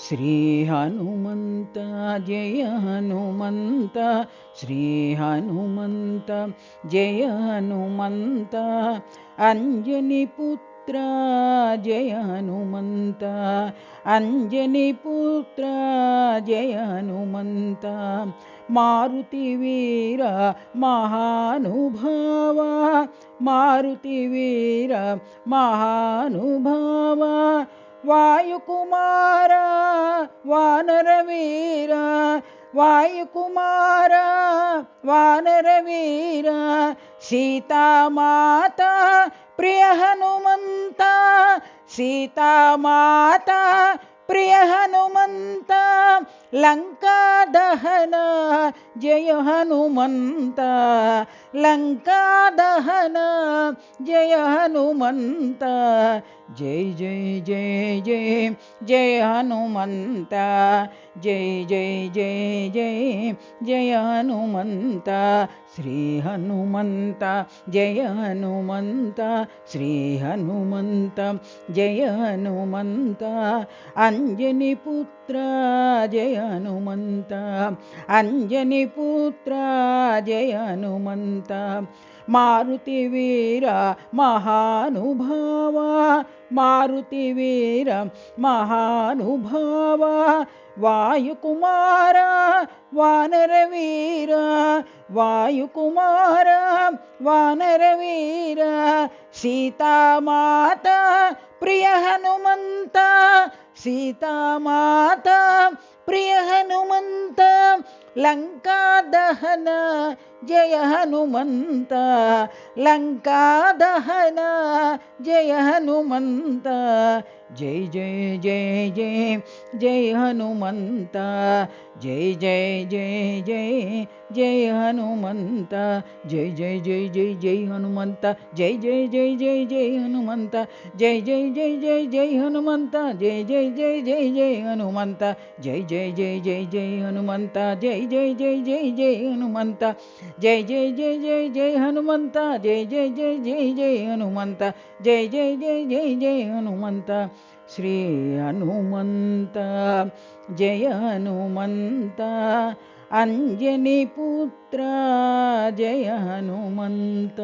श्री हनुमन्त जय हनुमन्त श्री हनुमन्त जय हनुमन्त अंजनी पुत्र जय हनुमन्त अंजनी पुत्र जय हनुमन्त मारुति वीर महानुभाव मारुति वीर महानुभाव वायुकुमार वानरवीर वायुकुमार वानरवीर सीतामाता प्रिय हनुमन्त सीतामाता प्रिय हनुमन्त लंका दहन जय हनुमन्त लंका दहन जय हनुमन्त जय जय जय जय जय हनुमन्त जय जय जय जय जय हनुमन्त श्री हनुमन्त जय हनुमन्त श्री हनुमन्त जय हनुमन्त अंजनी पुत्र जय हनुमन्त अंजनी पुत्र जय हनुमन्त मारुति वीर महानुभाव मारुति वीर महानुभाव वायुकुमार वानरवीर वायुकुमार वानरवीर सीतामाता प्रिय हनुमन्त सीतामाता प्रिय हनुमन्त लंका दहन जय हनुमन्त लंका दहन जय हनुमन्त जय जय जय जय जय हनुमन्त जय जय जय जय जय हनुमन्त जय जय जय जय जय हनुमन्त जय जय जय जय जय हनुमन्त जय जय जय जय जय हनुमन्त जय जय जय जय जय हनुमन्त जय जय जय जय जय हनुमन्त जय जय जय जय जय हनुमन्त जय जय जय जय जय हनुमन्त जय जय जय जय जय हनुमन्त जय जय जय जय जय हनुमन्त श्री हनुमन्त जय हनुमन्त अंजनी पुत्र जय हनुमन्त।